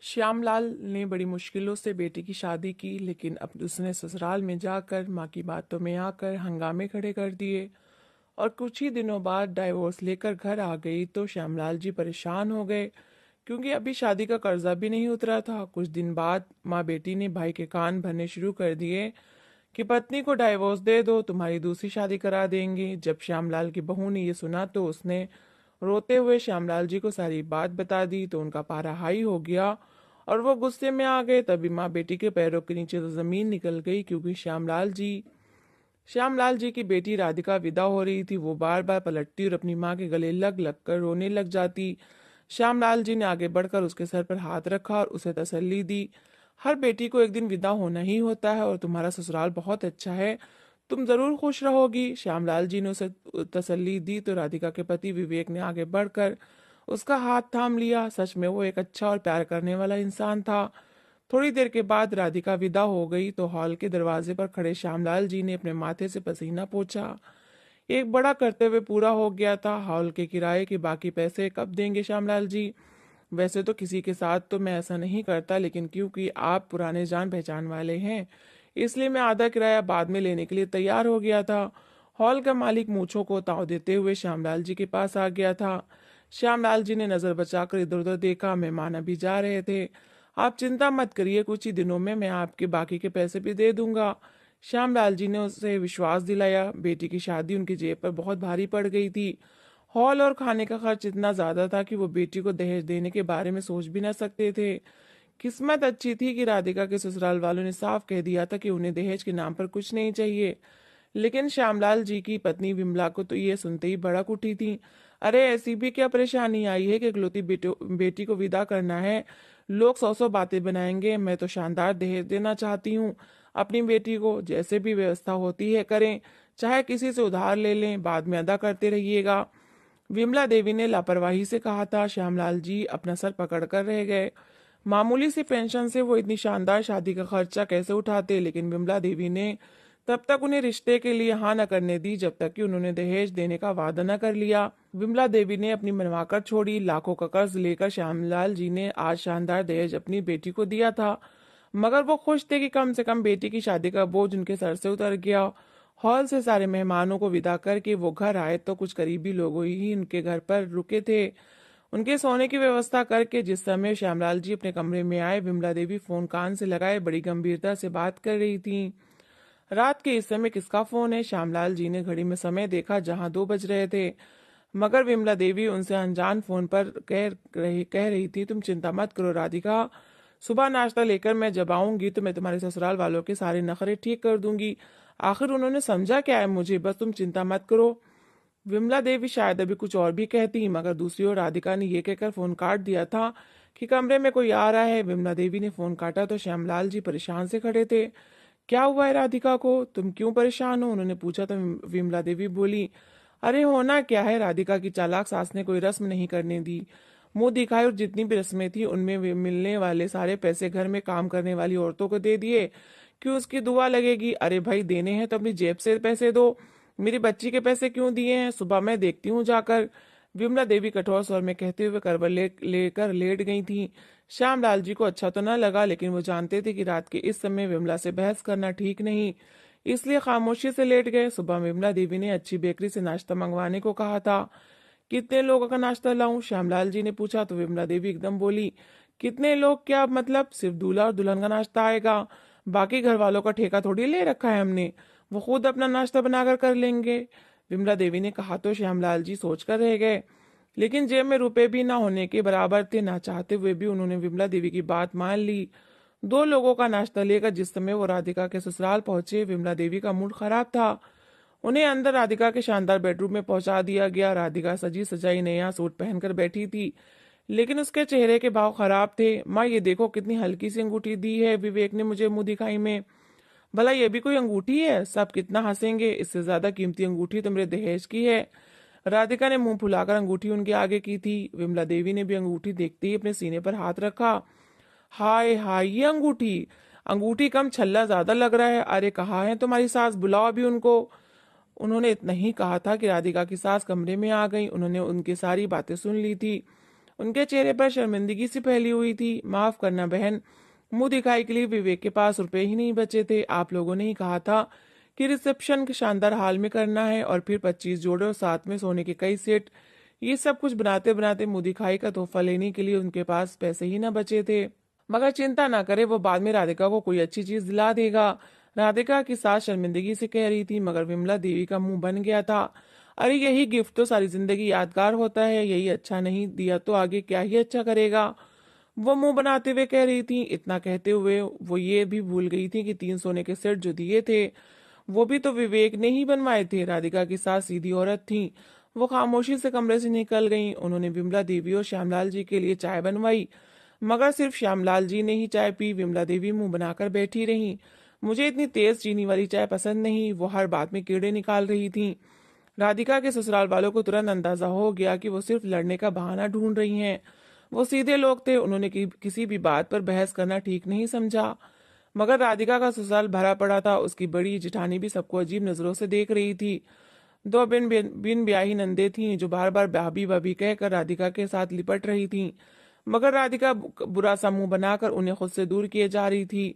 श्यामलाल ने बड़ी मुश्किलों से बेटी की शादी की, लेकिन अब उसने ससुराल में जाकर माँ की बातों में आकर हंगामे खड़े कर दिए और कुछ ही दिनों बाद डाइवोर्स लेकर घर आ गई। तो श्यामलाल जी परेशान हो गए, क्योंकि अभी शादी का कर्जा भी नहीं उतरा था। कुछ दिन बाद माँ बेटी ने भाई के कान भरने शुरू कर दिए कि पत्नी को डाइवोर्स दे दो, तुम्हारी दूसरी शादी करा देंगे। जब श्यामलाल की बहू ने ये सुना तो उसने रोते हुए श्यामलाल जी को सारी बात बता दी, तो उनका पारा हाई हो गया और वो गुस्से में आ गए। तभी माँ बेटी के पैरों के नीचे तो जमीन निकल गई, क्योंकि श्यामलाल जी की बेटी राधिका विदा हो रही थी। वो बार बार पलटती और अपनी माँ के गले लग लग कर रोने लग जाती। श्यामलाल जी ने आगे बढ़कर उसके सर पर हाथ रखा और उसे तसल्ली दी। हर बेटी को एक दिन विदा होना ही होता है और तुम्हारा ससुराल बहुत अच्छा है, तुम जरूर खुश रहोगी। श्यामलाल जी ने उसे तसल्ली दी तो राधिका के पति विवेक ने आगे बढ़कर उसका हाथ थाम लिया। सच में वो एक अच्छा और प्यार करने वाला इंसान था। थोड़ी देर के बाद राधिका विदा हो गई तो हॉल के दरवाजे पर खड़े श्यामलाल जी ने अपने माथे से पसीना पोंछा। एक बड़ा कर्तव्य पूरा हो गया था। हॉल के किराए के बाकी पैसे कब देंगे श्यामलाल जी? वैसे तो किसी के साथ तो मैं ऐसा नहीं करता, लेकिन क्योंकि आप पुराने जान पहचान वाले हैं, इसलिए मैं आधा किराया बाद में लेने के लिए तैयार हो गया था। हॉल का मालिक मूंछों को ताव देते हुए श्यामलाल जी के पास आ गया था। श्यामलाल जी ने नजर बचाकर इधर उधर देखा। मेहमान अभी जा रहे थे। आप चिंता मत करिए, कुछ ही दिनों में मैं आपके बाकी के पैसे भी दे दूंगा। श्यामलाल जी ने उसे विश्वास दिलाया। बेटी की शादी उनकी जेब पर बहुत भारी पड़ गई थी। हॉल और खाने का खर्च इतना ज्यादा था कि वो बेटी को दहेज देने के बारे में सोच भी न सकते थे। किस्मत अच्छी थी कि राधिका के ससुराल वालों ने साफ कह दिया था कि उन्हें दहेज के नाम पर कुछ नहीं चाहिए। लेकिन श्यामलाल जी की पत्नी विमला को तो ये सुनते ही भड़क उठी थी। अरे ऐसी भी क्या परेशानी आई है कि इकलौती बेटी को विदा करना है? लोग सौ सौ बातें बनाएंगे। मैं तो शानदार दहेज देना चाहती हूँ अपनी बेटी को। जैसे भी व्यवस्था होती है करें, चाहे किसी से उधार ले लें, बाद में अदा करते रहिएगा। विमला देवी ने लापरवाही से कहा था। श्यामलाल जी अपना सर पकड़ कर रह गए। मामूली सी पेंशन से वो इतनी शानदार शादी का खर्चा कैसे उठाते? लेकिन विमला देवी ने तब तक उन्हें रिश्ते के लिए हाँ न करने दी जब तक कि उन्होंने दहेज देने का वादा न कर लिया। विमला देवी ने अपनी मनवाकर छोड़ी। लाखों का कर्ज लेकर श्यामलाल जी ने आज शानदार दहेज अपनी बेटी को दिया था, मगर वो खुश थे कि कम से कम बेटी की शादी का बोझ उनके सर से उतर गया। हॉल से सारे मेहमानों को विदा करके वो घर आए तो कुछ करीबी लोग ही उनके घर पर रुके थे। उनके सोने की व्यवस्था करके जिस समय श्यामलाल जी अपने कमरे में आए, विमला देवी फोन कान से लगाए बड़ी गंभीरता से बात कर रही थी। रात के इस समय किसका फोन है? श्यामलाल जी ने घड़ी में समय देखा, जहां 2 बज रहे थे। मगर विमला देवी उनसे अनजान फोन पर कह रही थी, तुम चिंता मत करो राधिका, सुबह नाश्ता लेकर मैं जब आऊंगी तो मैं तुम्हारे ससुराल वालों के सारे नखरे ठीक कर दूंगी। आखिर उन्होंने समझा क्या है मुझे, बस तुम चिंता मत करो। विमला देवी शायद अभी कुछ और भी कहती, मगर दूसरी ओर राधिका ने यह कहकर फोन काट दिया था कि कमरे में कोई आ रहा है। विमला देवी ने फोन काटा तो श्यामलाल जी परेशान से खड़े थे। क्या हुआ है राधिका को? तुम क्यों परेशान हो? उन्होंने पूछा तो विमला देवी बोली, अरे होना क्या है, राधिका की चालाक सास ने कोई रस्म नहीं करने दी। मुंह दिखाई और जितनी भी रस्में थी उनमें मिलने वाले सारे पैसे घर में काम करने वाली औरतों को दे दिए। क्यों उसकी दुआ लगेगी? अरे भाई देने हैं तो अपनी जेब से पैसे दो। मेरी बच्ची के पैसे क्यों दिए हैं? सुबह मैं देखती हूँ जाकर। विमला देवी कठोर स्वर में कहते हुए करवट लेकर लेट गई थी। श्यामलाल जी को अच्छा तो न लगा, लेकिन वो जानते थे कि रात के इस समय विमला से बहस करना ठीक नहीं, इसलिए खामोशी से लेट गए। सुबह विमला देवी ने अच्छी बेकरी से नाश्ता मंगवाने को कहा था। कितने लोगों का नाश्ता लाऊं? श्यामलाल जी ने पूछा तो विमला देवी एकदम बोली, कितने लोग क्या मतलब? सिर्फ दूल्हा और दुल्हन का नाश्ता आएगा, बाकी घर वालों का ठेका थोड़ी ले रखा है हमने, वो खुद अपना नाश्ता बनाकर कर लेंगे। विमला देवी ने कहा तो श्यामलाल जी सोच कर रह गए, लेकिन जेब में रुपए भी ना होने के बराबर थे। ना चाहते हुए भी उन्होंने विमला देवी की बात मान ली। 2 लोगों का नाश्ता लेकर जिस समय वो राधिका के ससुराल पहुंचे, विमला देवी का मूड खराब था। उन्हें अंदर राधिका के शानदार बेडरूम में पहुंचा दिया गया। राधिका सजी सजाई नया सूट पहनकर बैठी थी, लेकिन उसके चेहरे के भाव खराब थे। माँ ये देखो कितनी हल्की सी अंगूठी दी है विवेक ने मुझे मुंह दिखाई में। भला ये भी कोई अंगूठी है? सब कितना हंसेंगे, इससे ज्यादा कीमती अंगूठी तो मेरे दहेज की है। राधिका ने मुंह फुलाकर अंगूठी उनके आगे की थी। विमला देवी ने भी अंगूठी देखते ही अपने सीने पर हाथ रखा। हाय हाय, ये अंगूठी अंगूठी कम छल्ला ज्यादा लग रहा है। अरे कहाँ है तुम्हारी सास, बुलाओ अभी उनको। उन्होंने इतना ही कहा था कि राधिका की सास कमरे में आ गई। उन्होंने उनकी सारी बातें सुन ली थी। उनके चेहरे पर शर्मिंदगी सी फैली हुई थी। माफ करना बहन, मुंह दिखाई के लिए विवेक के पास रुपए ही नहीं बचे थे। आप लोगों ने ही कहा था कि रिसेप्शन के शानदार हाल में करना है, और फिर 25 जोड़े और साथ में सोने के कई सेट। ये सब कुछ बनाते बनाते मुंह दिखाई का तोहफा लेने के लिए उनके पास पैसे ही न बचे थे। मगर चिंता ना करे, वो बाद में राधिका को कोई अच्छी चीज दिला देगा। राधिका की सास शर्मिंदगी से कह रही थी, मगर विमला देवी का मुंह बन गया था। अरे यही गिफ्ट तो सारी जिंदगी यादगार होता है, यही अच्छा नहीं दिया तो आगे क्या ही अच्छा करेगा, वो मुंह बनाते हुए कह रही थी। इतना कहते हुए वो ये भी भूल गई थी कि 3 सोने के सेट जो दिए थे वो भी तो विवेक ने ही बनवाए थे। राधिका की सास सीधी औरत थी। वो खामोशी से कमरे से निकल गईं। उन्होंने विमला देवी और श्यामलाल जी के लिए चाय बनवाई, मगर सिर्फ श्यामलाल जी ने ही चाय पी। विमला देवी मुंह बनाकर बैठी रहीं। मुझे इतनी तेज चीनी वाली चाय पसंद नहीं, वो हर बात में कीड़े निकाल रही थी। राधिका के ससुराल वालों को तुरंत अंदाजा हो गया कि वो सिर्फ लड़ने का बहाना ढूंढ रही हैं। वो सीधे लोग थे, उन्होंने किसी भी बात पर बहस करना ठीक नहीं समझा। मगर राधिका का ससुराल भरा पड़ा था। उसकी बड़ी जेठानी भी सबको अजीब नजरों से देख रही थी। 2 बिन ब्याही नंदे थीं जो बार बार भाभी भाभी कहकर राधिका के साथ लिपट रही थीं, मगर राधिका बुरा सा मुंह बनाकर उन्हें खुद से दूर किए जा रही थी।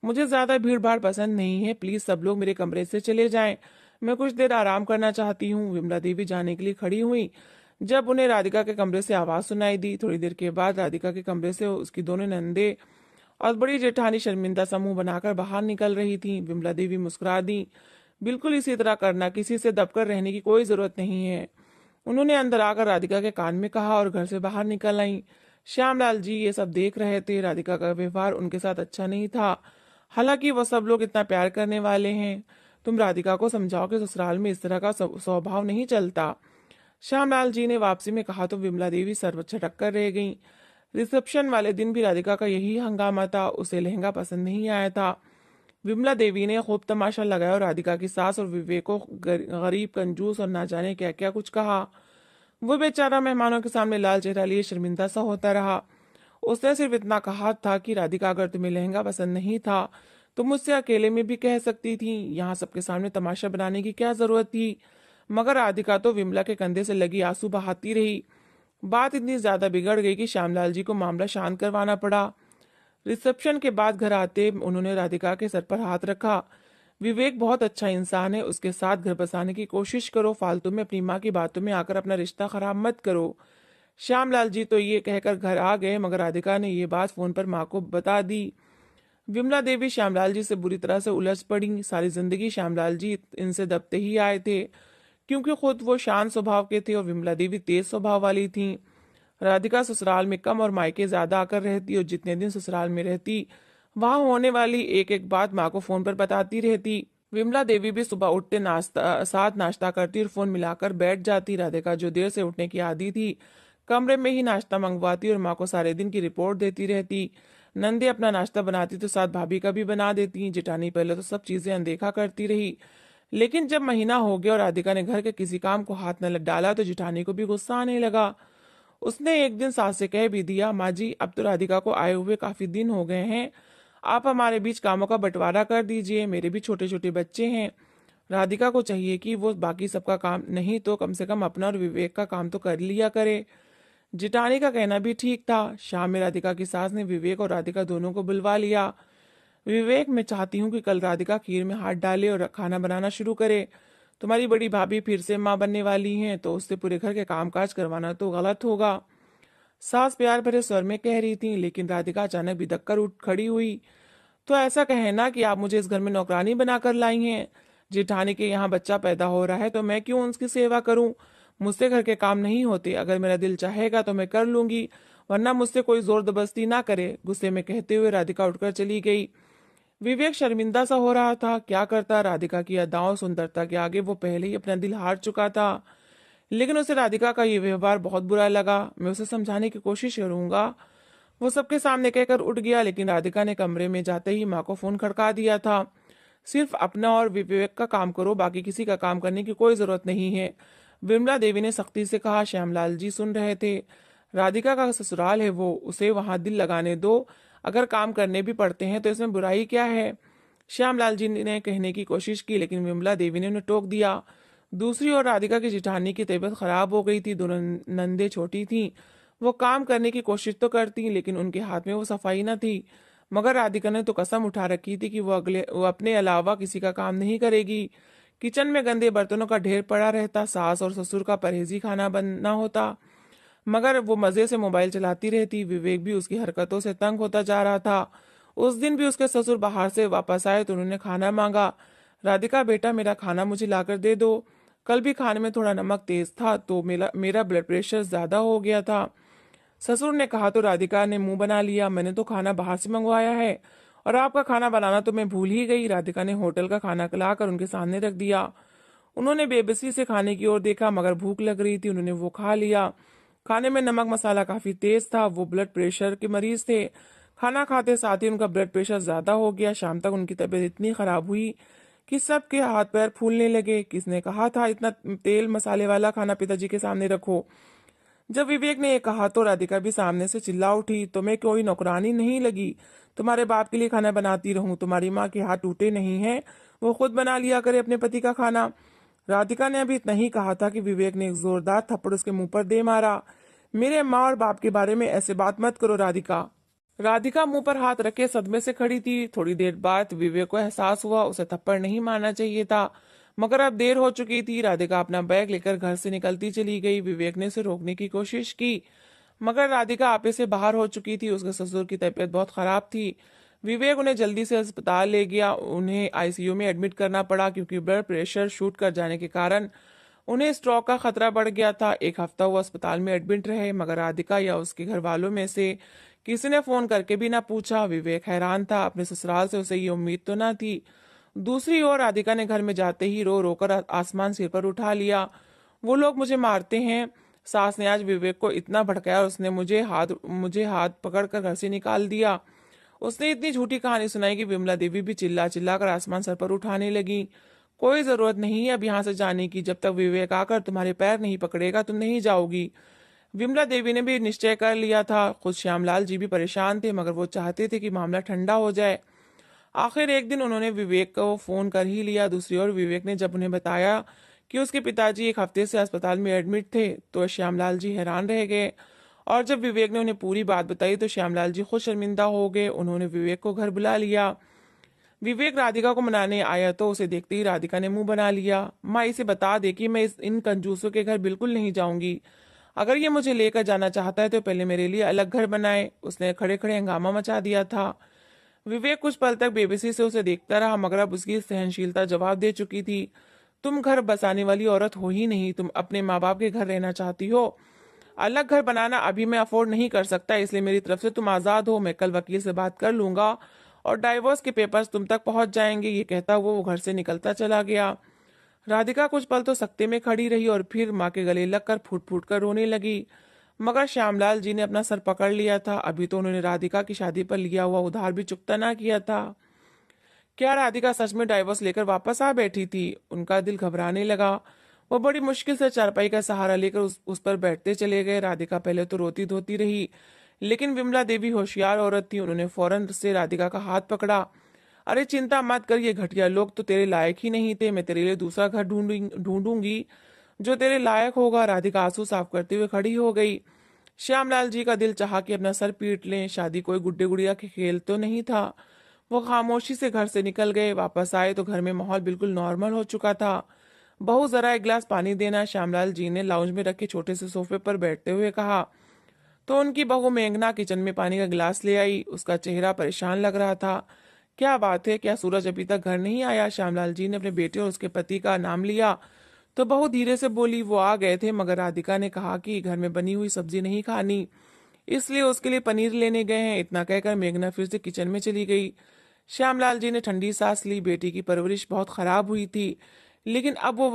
मुझे ज्यादा भीड़ भाड़ पसंद नहीं है, प्लीज सब लोग मेरे कमरे से चले जाएं, मैं कुछ देर आराम करना चाहती हूँ। विमला देवी जाने के लिए खड़ी हुई जब उन्हें राधिका के कमरे से आवाज सुनाई दी। थोड़ी देर के बाद राधिका के कमरे से उसकी दोनों नंदे और बड़ी जेठानी शर्मिंदा सा मुंह बनाकर बाहर निकल रही थी। विमला देवी मुस्कुरा दी। बिल्कुल इसी तरह करना, किसी से दबकर रहने की कोई जरूरत नहीं है, उन्होंने अंदर आकर राधिका के कान में कहा, और घर से बाहर निकल आई। श्यामलाल जी ये सब देख रहे थे। राधिका का व्यवहार उनके साथ अच्छा नहीं था, हालांकि वो सब लोग इतना प्यार करने वाले हैं। तुम राधिका को समझाओ कि ससुराल में इस तरह का स्वभाव नहीं चलता, श्यामलाल जी ने वापसी में कहा। तो विमला देवी सर छटक कर रह गईं। रिसेप्शन वाले दिन भी राधिका का यही हंगामा था, उसे लहंगा पसंद नहीं आया था। विमला देवी ने खूब तमाशा लगाया और राधिका की सास और विवेक को गरीब, कंजूस और ना जाने क्या क्या कुछ कहा। वो बेचारा मेहमानों के सामने लाल चेहरा लिए शर्मिंदा सा होता रहा। उसने सिर्फ इतना कहा था कि राधिका, अगर तुम्हें लहंगा पसंद नहीं था तो मुझसे अकेले में भी कह सकती थी, यहाँ सबके सामने तमाशा बनाने की क्या जरूरत थी। मगर राधिका तो विमला के कंधे से लगी आंसू बहाती रही। बात इतनी ज्यादा बिगड़ गई कि श्यामलाल जी को मामला शांत करवाना पड़ा। रिसेप्शन के बाद घर आते उन्होंने राधिका के सर पर हाथ रखा। विवेक बहुत अच्छा इंसान है, उसके साथ घर बसाने की कोशिश करो, फालतू में अपनी माँ की बातों में आकर अपना रिश्ता खराब मत करो। श्यामलाल जी तो ये कहकर घर आ गए, मगर राधिका ने ये बात फोन पर माँ को बता दी। विमला देवी श्यामलाल जी से बुरी तरह से उलझ पड़ी। सारी जिंदगी श्यामलाल जी इनसे दबते ही आए थे, क्योंकि खुद वो शांत स्वभाव के थे और विमला देवी तेज स्वभाव वाली थीं। राधिका ससुराल में कम और मायके ज्यादा आकर रहती, और जितने दिन ससुराल में रहती वहां होने वाली एक एक बात माँ को फोन पर बताती रहती। विमला देवी भी सुबह उठते साथ नाश्ता करती और फोन मिलाकर बैठ जाती। राधिका जो देर से उठने की आदी थी, कमरे में ही नाश्ता मंगवाती और माँ को सारे दिन की रिपोर्ट देती रहती। नंदे अपना नाश्ता बनाती तो साथ भाभी का भी बना देती। जेठानी पहले तो सब चीजें अनदेखा करती रही, लेकिन जब महीना हो गया और राधिका ने घर के किसी काम को हाथ न डाला तो जेठानी को भी गुस्सा आने लगा। उसने एक दिन सास से कह भी दिया, माँ जी अब तो राधिका को आए हुए काफी दिन हो गए हैं, आप हमारे बीच कामों का बंटवारा कर दीजिए, मेरे भी छोटे छोटे बच्चे हैं। राधिका को चाहिए कि वो बाकी सबका काम नहीं तो कम से कम अपना और विवेक का काम तो कर लिया करे। जिटानी का कहना भी ठीक था। शाम में राधिका की सास ने विवेक और राधिका दोनों को बुलवा लिया। विवेक, मैं चाहती हूँ कि कल राधिका खीर में हाथ डाले और खाना बनाना शुरू करे। तुम्हारी बड़ी भाभी फिर से माँ बनने वाली हैं, तो उससे पूरे घर के कामकाज करवाना तो गलत होगा, सास प्यार भरे स्वर में कह रही थी। लेकिन राधिका अचानक बिदक कर उठ खड़ी हुई। तो ऐसा कहना कि आप मुझे इस घर में नौकरानी बनाकर लाई हैं। जेठानी के यहाँ बच्चा पैदा हो रहा है तो मैं क्यों उसकी सेवा करूं? मुझसे घर के काम नहीं होते, अगर मेरा दिल चाहेगा तो मैं कर लूंगी, वरना मुझसे कोई जोर जबरदस्ती ना करे, गुस्से में कहते हुए राधिका उठकर चली गई। विवेक शर्मिंदा सा हो रहा था। क्या करता, राधिका की अदाओं सुंदरता के आगे वो पहले ही अपना दिल हार चुका था। लेकिन उसे राधिका का ये व्यवहार बहुत बुरा लगा। मैं उसे समझाने की कोशिश करूंगा, वो सबके सामने कहकर उठ गया। लेकिन राधिका ने कमरे में जाते ही माँ को फोन खड़का दिया था। सिर्फ अपना और विवेक का काम करो, बाकी किसी का काम करने की कोई जरूरत नहीं है, विमला देवी ने सख्ती से कहा। श्यामलाल जी सुन रहे थे। राधिका का ससुराल है वो, उसे वहां दिल लगाने दो, अगर काम करने भी पड़ते हैं तो इसमें बुराई क्या है? श्यामलाल जी ने कहने की कोशिश की, लेकिन विमला देवी ने उन्हें टोक दिया। दूसरी ओर राधिका की जेठानी की तबीयत खराब हो गई थी। दोनों नंदे छोटी थीं, वो काम करने की कोशिश तो करती लेकिन उनके हाथ में वो सफाई न थी। मगर राधिका ने तो कसम उठा रखी थी कि वो अपने अलावा किसी का काम नहीं करेगी। किचन में गंदे बर्तनों का ढेर पड़ा रहता, सास और ससुर का परहेजी खाना बनना होता, मगर वो मजे से मोबाइल चलाती रहती। विवेक भी उसकी हरकतों से तंग होता जा रहा था। उस दिन भी उसके ससुर बाहर से वापस आए तो उन्होंने खाना मांगा। राधिका, बेटा मेरा खाना मुझे लाकर दे दो। कल भी खाने में थोड़ा नमक तेज था तो मेरा मेरा ब्लड प्रेशर ज्यादा हो गया था। ससुर ने कहा तो राधिका ने मुंह बना लिया, मैंने तो खाना बाहर से मंगवाया है और आपका खाना बनाना तो मैं भूल ही गई। राधिका ने होटल का खाना लाकर उनके सामने रख दिया। उन्होंने बेबसी से खाने की ओर देखा, मगर भूख लग रही थी, उन्होंने वो खा लिया। खाने में नमक मसाला काफी तेज था, वो ब्लड प्रेशर के मरीज थे। खाना खाते साथ ही उनका ब्लड प्रेशर ज्यादा हो गया। शाम तक उनकी तबीयत इतनी खराब हुई कि सबके हाथ पैर फूलने लगे। किसने कहा था इतना तेल मसाले वाला खाना पिताजी के सामने रखो? जब विवेक ने ये कहा तो राधिका भी सामने से चिल्ला उठी, तुम्हें कोई नौकरानी नहीं लगी? तुम्हारे बाप के लिए खाना बनाती रहूं? तुम्हारी माँ के हाथ टूटे नहीं हैं? वो खुद बना लिया करे अपने पति का खाना। राधिका ने अभी इतना ही कहा था कि विवेक ने एक जोरदार थप्पड़ उसके मुंह पर दे मारा। मेरे माँ और बाप के बारे में ऐसे बात मत करो राधिका। राधिका मुंह पर हाथ रखे सदमे से खड़ी थी। थोड़ी देर बाद विवेक को एहसास हुआ उसे थप्पड़ नहीं मारना चाहिए था, मगर अब देर हो चुकी थी। राधिका अपना बैग लेकर घर से निकलती चली गई। विवेक ने उसे रोकने की कोशिश की, मगर राधिका आपे से बाहर हो चुकी थी। उसके ससुर की तबीयत बहुत खराब थी। विवेक उन्हें जल्दी से अस्पताल ले गया। उन्हें आईसीयू में एडमिट करना पड़ा क्योंकि ब्लड प्रेशर शूट कर जाने के कारण उन्हें स्ट्रोक का खतरा बढ़ गया था। एक हफ्ता वो अस्पताल में एडमिट रहे, मगर राधिका या उसके घर वालों में से किसी ने फोन करके भी ना पूछा। विवेक हैरान था, अपने ससुराल से उसे ये उम्मीद तो ना थी। दूसरी ओर राधिका ने घर में जाते ही रो रोकर आसमान सिर पर उठा लिया। वो लोग मुझे मारते हैं। सास ने आज विवेक को इतना भड़काया, उसने मुझे हाथ पकड़कर घर से निकाल दिया। उसने इतनी झूठी कहानी सुनाई कि विमला देवी भी चिल्ला चिल्ला कर आसमान सर पर उठाने लगी। कोई जरूरत नहीं है अब यहाँ से जाने की, जब तक विवेक आकर तुम्हारे पैर नहीं पकड़ेगा तुम नहीं जाओगी। विमला देवी ने भी निश्चय कर लिया था। खुद श्यामलाल जी भी परेशान थे, मगर वो चाहते थे कि मामला ठंडा हो जाए। आखिर एक दिन उन्होंने विवेक को फोन कर ही लिया। दूसरी ओर विवेक ने जब उन्हें बताया कि उसके पिताजी एक हफ्ते से अस्पताल में एडमिट थे तो श्यामलाल जी हैरान रह गए। और जब विवेक ने उन्हें पूरी बात बताई तो श्यामलाल जी खुद शर्मिंदा हो गए। उन्होंने विवेक को घर बुला लिया। विवेक राधिका को मनाने आया तो उसे देखते ही राधिका ने मुंह बना लिया। माँ, इसे बता दे कि मैं इन कंजूसों के घर बिल्कुल नहीं जाऊंगी। अगर ये मुझे लेकर जाना चाहता है तो पहले मेरे लिए अलग घर बनाए। उसने खड़े खड़े हंगामा मचा दिया था। विवेक कुछ पल तक बेबसी से उसे देखता रहा, मगर अब उसकी सहनशीलता जवाब दे चुकी थी। तुम घर बसाने वाली औरत हो ही नहीं, तुम अपने माँ बाप के घर रहना चाहती हो। अलग घर बनाना अभी मैं अफोर्ड नहीं कर सकता, इसलिए मेरी तरफ से तुम आजाद हो। मैं कल वकील से बात कर लूंगा और डाइवोर्स के पेपर्स तुम तक पहुंच जाएंगे। ये कहता हुआ वो घर से निकलता चला गया। राधिका कुछ पल तो सकते में खड़ी रही और फिर माँ के गले लगकर फूट फूट कर रोने लगी। मगर श्यामलाल जी ने अपना सर पकड़ लिया था। अभी तो उन्होंने राधिका की शादी पर लिया हुआ उधार भी चुकता ना किया था। क्या राधिका सच में डाइवोर्स लेकर वापस आ बैठी थी? उनका दिल घबराने लगा। वो बड़ी मुश्किल से चारपाई का सहारा लेकर उस पर बैठते चले गए। राधिका पहले तो रोती धोती रही, लेकिन विमला देवी होशियार औरत थी। उन्होंने फौरन से राधिका का हाथ पकड़ा। अरे चिंता मत कर, ये घटिया लोग तो तेरे लायक ही नहीं थे। मैं तेरे लिए दूसरा घर ढूंढूंगी जो तेरे लायक होगा। राधिका आंसू साफ करते हुए खड़ी हो गई। श्यामलाल जी का दिल चाहा कि अपना सर पीट लें। शादी कोई गुड्डे गुड़िया के खेल तो नहीं था। वो खामोशी से घर से निकल गए। वापस आए तो घर में माहौल बिल्कुल नॉर्मल हो चुका था। बहू, जरा एक गिलास पानी देना, श्यामलाल जी ने लाउंज में रखे छोटे से सोफे पर बैठते हुए कहा। तो उनकी बहू मेघना किचन में पानी का गिलास ले आई। उसका चेहरा परेशान लग रहा था। क्या बात है, क्या सूरज अभी तक घर नहीं आया? श्यामलाल जी ने अपने बेटे और उसके पति का नाम लिया तो बहू धीरे से बोली, वो आ गए थे, मगर राधिका ने कहा कि घर में बनी हुई सब्जी नहीं खानी, इसलिए उसके लिए पनीर लेने गए हैं। इतना कहकर मेघना फिर से किचन में चली गई। श्यामलाल जी ने ठंडी सांस ली। बेटी की परवरिश बहुत खराब हुई थी, लेकिन अब वो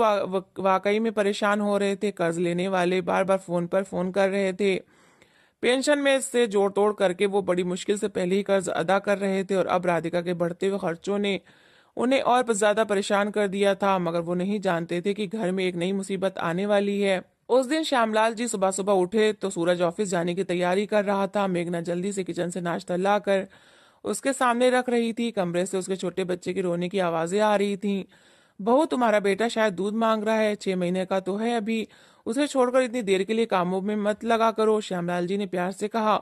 वाकई में परेशान हो रहे थे। कर्ज लेने वाले बार बार फोन कर रहे थे। पेंशन में से जोड़ तोड़ करके वो बड़ी मुश्किल से पहले ही कर्ज अदा कर रहे थे, और अब राधिका के बढ़ते हुए खर्चों ने उन्हें और ज्यादा परेशान कर दिया था। मगर वो नहीं जानते थे कि घर में एक नई मुसीबत आने वाली है। उस दिन श्यामलाल जी सुबह सुबह उठे तो सूरज ऑफिस जाने की तैयारी कर रहा था। मेघना जल्दी से किचन से नाश्ता लाकर उसके सामने रख रही थी। कमरे से उसके छोटे बच्चे की रोने की आवाजें आ रही थी। बहू, तुम्हारा बेटा शायद दूध मांग रहा है, 6 महीने का तो है अभी, उसे छोड़कर इतनी देर के लिए कामों में मत लगा करो, श्यामलाल जी ने प्यार से कहा।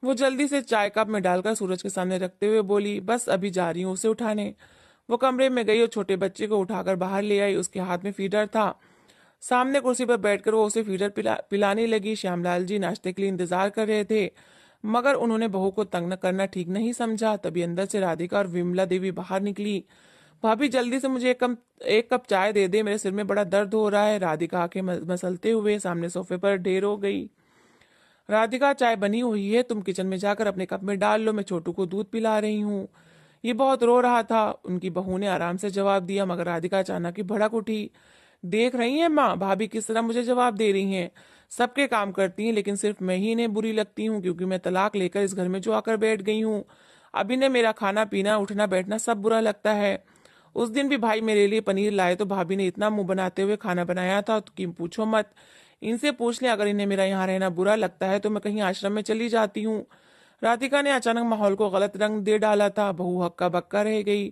वो जल्दी से चाय कप में डालकर सूरज के सामने रखते हुए बोली, बस अभी जा रही हूँ उसे उठाने। वो कमरे में गई और छोटे बच्चे को उठाकर बाहर ले आई। उसके हाथ में फीडर था। सामने कुर्सी पर बैठकर वो उसे फीडर पिलाने लगी। श्यामलाल जी नाश्ते के लिए इंतजार कर रहे थे, मगर उन्होंने बहू को तंग न करना ठीक नहीं समझा। तभी अंदर से राधिका और विमला देवी बाहर निकली। भाभी, जल्दी से मुझे एक कप चाय दे दे, मेरे सिर में बड़ा दर्द हो रहा है। राधिका आके मसलते हुए सामने सोफे पर ढेर हो गई। राधिका, चाय बनी हुई है, तुम किचन में जाकर अपने कप में डाल लो, मैं छोटू को दूध पिला रही हूँ। ये बहुत रो रहा था, उनकी बहू ने आराम से जवाब दिया, मगर राधिका अचानक ही भड़क उठी। देख रही हैं माँ, भाभी किस तरह मुझे जवाब दे रही हैं। सबके काम करती हैं, लेकिन सिर्फ मैं ही इन्हें बुरी लगती हूँ, क्योंकि मैं तलाक लेकर इस घर में जो आकर बैठ गई हूँ। अब इन्हें मेरा खाना पीना उठना बैठना सब बुरा लगता है। उस दिन भी भाई मेरे लिए पनीर लाए तो भाभी ने इतना मुंह बनाते हुए खाना बनाया था कि पूछो मत। इनसे पूछ लें, अगर इन्हें मेरा यहाँ रहना बुरा लगता है तो मैं कहीं आश्रम में चली जाती हूँ। राधिका ने अचानक माहौल को गलत रंग दे डाला था। बहू हक्का बक्का रह गई।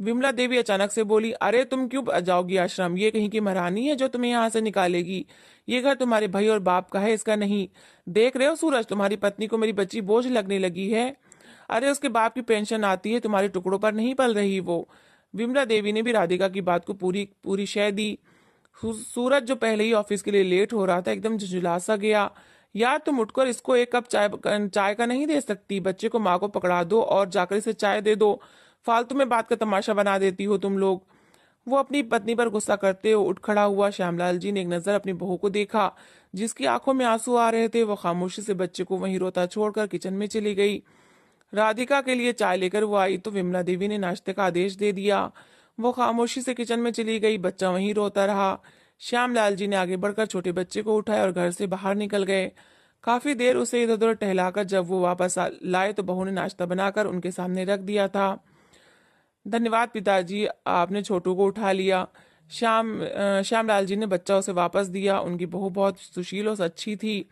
विमला देवी अचानक से बोली, अरे तुम क्यों जाओगी आश्रम? ये कहीं की महारानी है जो तुम्हें यहाँ से निकालेगी? ये घर तुम्हारे भाई और बाप का है, इसका नहीं। देख रहे हो सूरज, तुम्हारी पत्नी को मेरी बच्ची बोझ लगने लगी है। अरे उसके बाप की पेंशन आती है, तुम्हारे टुकड़ों पर नहीं पल रही वो। विमला देवी ने भी राधिका की बात को पूरी पूरी शय दी। सूरज, जो पहले ही ऑफिस के लिए लेट हो रहा था, एकदम झुंझुला सा गया। यार, तुम उठकर इसको एक कप चाय का नहीं दे सकती? बच्चे को माँ को पकड़ा दो और जाकर इसे चाय दे दो। फालतू में बात का तमाशा बना देती हो तुम लोग। वो अपनी पत्नी पर गुस्सा करते हुए उठ खड़ा हुआ। श्यामलाल जी ने एक नजर अपनी बहू को देखा, जिसकी आंखों में आंसू आ रहे थे। वो खामोशी से बच्चे को वहीं रोता छोड़कर किचन में चली गई। राधिका के लिए चाय लेकर वो आई तो विमला देवी ने नाश्ते का आदेश दे दिया। वो खामोशी से किचन में चली गई। बच्चा वहीं रोता रहा। श्यामलाल जी ने आगे बढ़कर छोटे बच्चे को उठाया और घर से बाहर निकल गए। काफी देर उसे इधर उधर टहलाकर जब वो वापस लाए तो बहू ने नाश्ता बनाकर उनके सामने रख दिया था। धन्यवाद पिताजी, आपने छोटू को उठा लिया। श्यामलाल जी ने बच्चा उसे वापस दिया। उनकी बहू बहुत सुशील और अच्छी थी।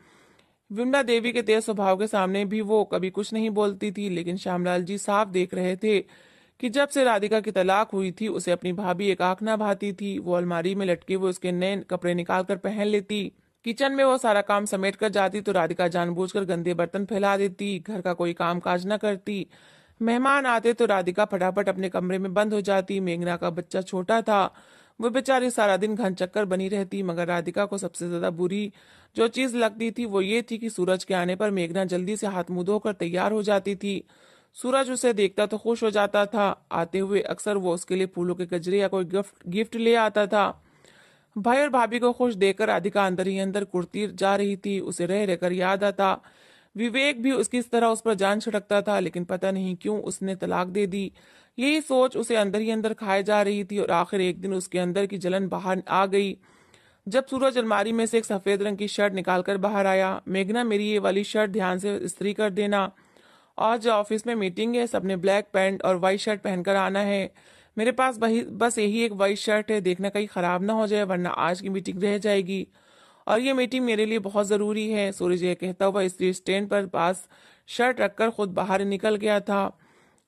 विमला देवी के तेज स्वभाव के सामने भी वो कभी कुछ नहीं बोलती थी, लेकिन श्यामलाल जी साफ देख रहे थे कि जब से राधिका की तलाक हुई थी उसे अपनी भाभी एक आंख ना भाती थी। वो अलमारी में लटके वो उसके नए कपड़े निकाल कर पहन लेती। किचन में वो सारा काम समेट कर जाती तो राधिका जानबूझकर गंदे बर्तन फैला देती, घर का कोई काम काज न करती। मेहमान आते तो राधिका फटाफट अपने कमरे में बंद हो जाती। मेघना का बच्चा छोटा था, वो बेचारी सारा दिन घन चक्कर बनी रहती। मगर राधिका को सबसे ज्यादा बुरी जो चीज लगती थी वो ये थी कि सूरज के आने पर मेघना जल्दी से हाथ मुंह धोकर तैयार हो जाती थी। सूरज उसे देखता तो खुश हो जाता था। आते हुए अक्सर वो उसके लिए फूलों के गजरे या कोई गिफ्ट ले आता था। भाई और भाभी को खुश देखकर राधिका अंदर ही अंदर कुर्ती जा रही थी। उसे रह रहकर याद आता विवेक भी उसकी इस तरह उस पर जान छिड़कता था, लेकिन पता नहीं क्यों उसने तलाक दे दी। यही सोच उसे अंदर ही अंदर खाए जा रही थी और आखिर एक दिन उसके अंदर की जलन बाहर आ गई जब सूरज अलमारी में से एक सफेद रंग की शर्ट निकालकर बाहर आया। मेघना, मेरी ये वाली शर्ट ध्यान से इस्त्री कर देना। आज ऑफिस में मीटिंग है, सबने ब्लैक पैंट और वाइट शर्ट पहनकर आना है। मेरे पास बस यही एक वाइट शर्ट है, देखना कहीं खराब ना हो जाए, वरना आज की मीटिंग रह जाएगी और ये मीटिंग मेरे लिए बहुत जरूरी है। सूरज ये कहता हुआ इस्त्री स्टैंड पर पास शर्ट रखकर खुद बाहर निकल गया था।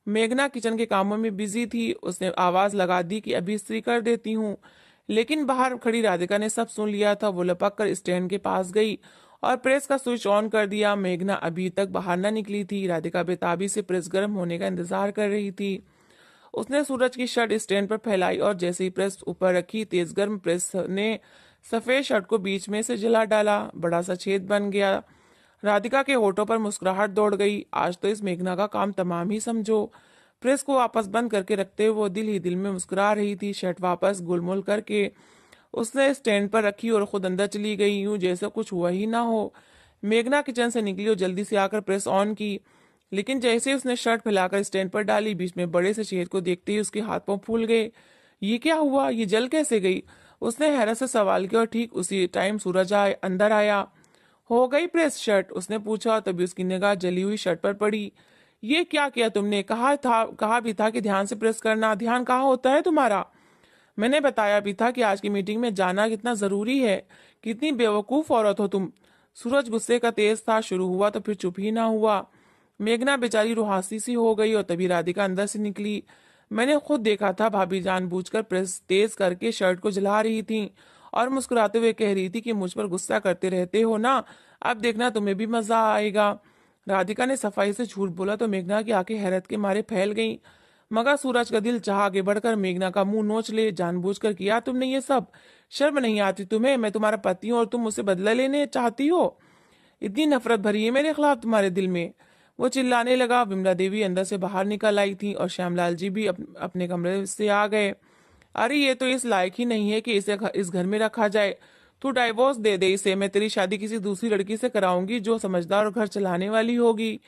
मेघना किचन के कामों में बिजी थी। उसने आवाज लगा दी कि अभी इस्त्री कर देती हूँ, लेकिन बाहर खड़ी राधिका ने सब सुन लिया था। वो लपक कर स्टैंड के पास गई और प्रेस का स्विच ऑन कर दिया। मेघना अभी तक बाहर न निकली थी। राधिका बेताबी से प्रेस गर्म होने का इंतजार कर रही थी। उसने सूरज की शर्ट स्टैंड पर फैलाई और जैसे ही प्रेस ऊपर रखी, तेज गर्म प्रेस ने सफेद शर्ट को बीच में से जला डाला। बड़ा सा छेद बन गया। राधिका के होठों पर मुस्कुराहट दौड़ गई। आज तो इस मेघना का काम तमाम ही समझो। प्रेस को वापस बंद करके रखते हुए वो दिल ही दिल में मुस्कुरा रही थी। शर्ट वापस गुलमुल करके उसने स्टैंड पर रखी और खुद अंदर चली गई, यूं जैसे कुछ हुआ ही ना हो। मेघना किचन से निकली और जल्दी से आकर प्रेस ऑन की, लेकिन जैसे उसने शर्ट फैलाकर स्टैंड पर डाली, बीच में बड़े से छेद को देखते ही उसके हाथ पांव फूल गए। ये क्या हुआ? ये जल कैसे गई? उसने हैरत से सवाल किया और ठीक उसी टाइम सूरज अंदर आया। हो गई प्रेस शर्ट? उसने पूछा। तभी उसकी निगाह जली हुई शर्ट पर पड़ी। ये क्या किया तुमने? कहा भी था कि ध्यान से प्रेस करना। ध्यान कहाँ होता है तुम्हारा? मैंने बताया भी था कि आज की मीटिंग में जाना कितना जरूरी है। कितनी बेवकूफ औरत हो तुम। सूरज गुस्से का तेज था, शुरू हुआ तो फिर चुप ही ना हुआ। मेघना बेचारी रुहासी सी हो गई और तभी राधिका अंदर से निकली। मैंने खुद देखा था, भाभी जानबूझकर प्रेस तेज करके शर्ट को जला रही थी और मुस्कुराते हुए कह रही थी कि मुझ पर गुस्सा करते रहते हो ना, अब देखना तुम्हें भी मजा आएगा। राधिका ने सफाई से झूठ बोला तो मेघना की आंखें हैरत के मारे फैल गईं। मगर सूरज का दिल चाह आगे बढ़कर मेघना का मुंह नोच ले। जानबूझकर किया तुमने ये सब? शर्म नहीं आती तुम्हें? मैं तुम्हारा पति हूं और तुम मुझसे बदला लेने चाहती हो? इतनी नफरत भरी है मेरे खिलाफ तुम्हारे दिल में? वो चिल्लाने लगा। विमला देवी अंदर से बाहर निकल आई थी और श्यामलाल जी भी अपने कमरे से आ गए। अरे ये तो इस लायक ही नहीं है कि इसे इस घर में रखा जाए। तू डाइवोर्स दे दे इसे, मैं तेरी शादी किसी दूसरी लड़की से कराऊंगी जो समझदार और घर चलाने वाली होगी।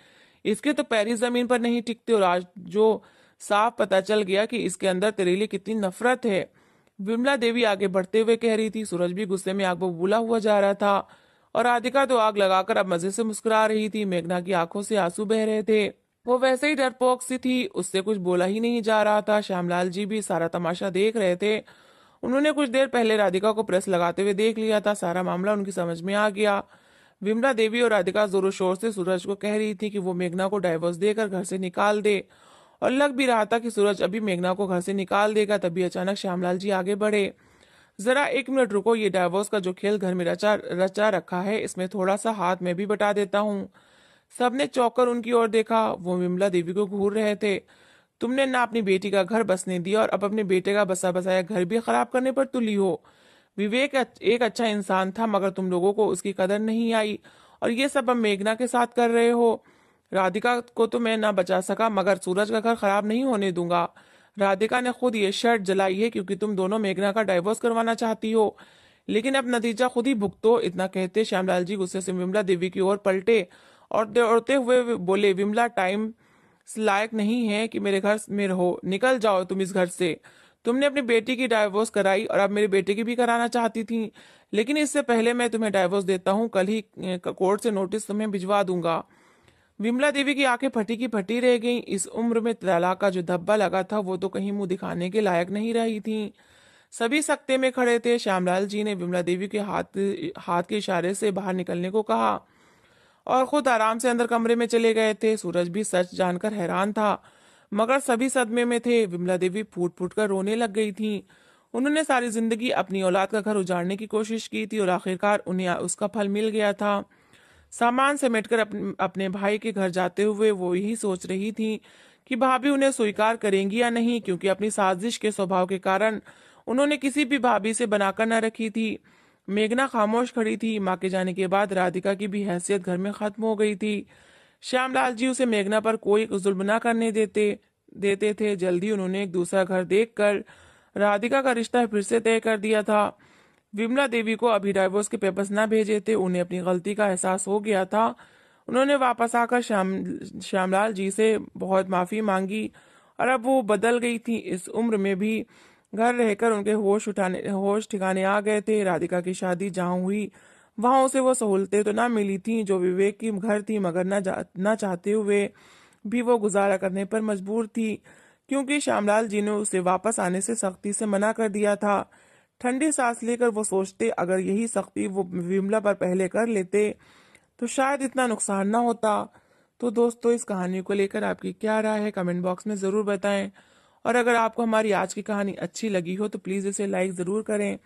इसके तो पैर ही जमीन पर नहीं टिकते और आज जो साफ पता चल गया कि इसके अंदर तेरे लिए कितनी नफरत है। विमला देवी आगे बढ़ते हुए कह रही थी। सूरज भी गुस्से में आग बबूला हुआ जा रहा था और राधिका तो आग लगाकर अब मजे से मुस्कुरा रही थी। मेघना की आंखों से आंसू बह रहे थे। वो वैसे ही डरपोक सी थी, उससे कुछ बोला ही नहीं जा रहा था। श्यामलाल जी भी सारा तमाशा देख रहे थे। उन्होंने कुछ देर पहले राधिका को प्रेस लगाते हुए देख लिया था। सारा मामला उनकी समझ में आ गया। विमला देवी और राधिका जोरों शोर से सूरज को कह रही थी कि वो मेघना को डाइवोर्स देकर घर से निकाल दे, और लग भी रहा था कि सूरज अभी मेघना को घर से निकाल देगा। तभी अचानक श्यामलाल जी आगे बढ़े। जरा एक मिनट रुको, ये डाइवोर्स का जो खेल घर में रचा रचा रखा है, इसमें थोड़ा सा हाथ मैं भी बटा देता हूँ। सबने चौंककर उनकी ओर देखा। वो विमला देवी को घूर रहे थे। तुमने ना अपनी बेटी का घर बसने दिया और अब अपने बेटे का बसा बसाया घर भी खराब करने पर तुली हो। विवेक एक अच्छा इंसान था, मगर तुम लोगों को उसकी कदर नहीं आई और ये सब अब मेघना के साथ कर रहे हो। राधिका को तो मैं ना बचा सका, मगर सूरज का घर खराब नहीं होने दूंगा। राधिका ने खुद ये शर्ट जलाई है क्योंकि तुम दोनों मेघना का डाइवोर्स करवाना चाहती हो, लेकिन अब नतीजा खुद ही भुगतो। इतना कहते श्यामलाल जी गुस्से से विमला देवी की ओर पलटे और दौड़ते हुए बोले, विमला टाइम लायक नहीं है कि मेरे घर में रहो, निकल जाओ तुम इस घर से। तुमने अपनी बेटी की डाइवोर्स कराई और अब मेरे बेटे की भी कराना चाहती थी, लेकिन इससे पहले मैं तुम्हें डाइवोर्स देता हूँ, कल ही कोर्ट से नोटिस तुम्हें भिजवा दूंगा। विमला देवी की आंखें फटी की फटी रह गईं। इस उम्र में तलाक का जो धब्बा लगा था वो तो कहीं मुंह दिखाने के लायक नहीं रही थी। सभी सकते में खड़े थे। श्यामलाल जी ने विमला देवी के हाथ हाथ के इशारे से बाहर निकलने को कहा और खुद आराम से अंदर कमरे में चले गए थे। सूरज भी सच जानकर हैरान था, मगर सभी सदमे में थे। विमला देवी फूट फूट कर रोने लग गई थी। उन्होंने सारी जिंदगी अपनी औलाद का घर उजाड़ने की कोशिश की थी और आखिरकार उन्हें उसका फल मिल गया था। सामान समेटकर अपने भाई के घर जाते हुए वो यही सोच रही थी कि भाभी उन्हें स्वीकार करेंगी या नहीं, क्योंकि अपनी साजिश के स्वभाव के कारण उन्होंने किसी भी भाभी से बनाकर न रखी थी। मेघना खामोश खड़ी थी। माँ के जाने के बाद राधिका की भी हैसियत घर में खत्म हो गई थी। श्यामलाल जी उसे मेघना पर कोई जुल्म न करने देते देते थे। जल्दी उन्होंने एक दूसरा घर देखकर राधिका का रिश्ता फिर से तय कर दिया था। विमला देवी को अभी डाइवोर्स के पेपर्स ना भेजे थे। उन्हें अपनी गलती का एहसास हो गया था। उन्होंने वापस आकर श्यामलाल जी से बहुत माफी मांगी और अब वो बदल गई थी। इस उम्र में भी घर रहकर उनके होश ठिकाने आ गए थे। राधिका की शादी जहाँ हुई वहां उसे वो सहूलतें तो ना मिली थी जो विवेक की घर थी, मगर ना चाहते हुए भी वो गुजारा करने पर मजबूर थी, क्योंकि श्यामलाल जी ने उसे वापस आने से सख्ती से मना कर दिया था। ठंडी सांस लेकर वो सोचते, अगर यही सख्ती वो विमला पर पहले कर लेते तो शायद इतना नुकसान ना होता। तो दोस्तों, इस कहानी को लेकर आपकी क्या राय है कमेंट बॉक्स में ज़रूर बताएं, और अगर आपको हमारी आज की कहानी अच्छी लगी हो तो प्लीज़ इसे लाइक ज़रूर करें।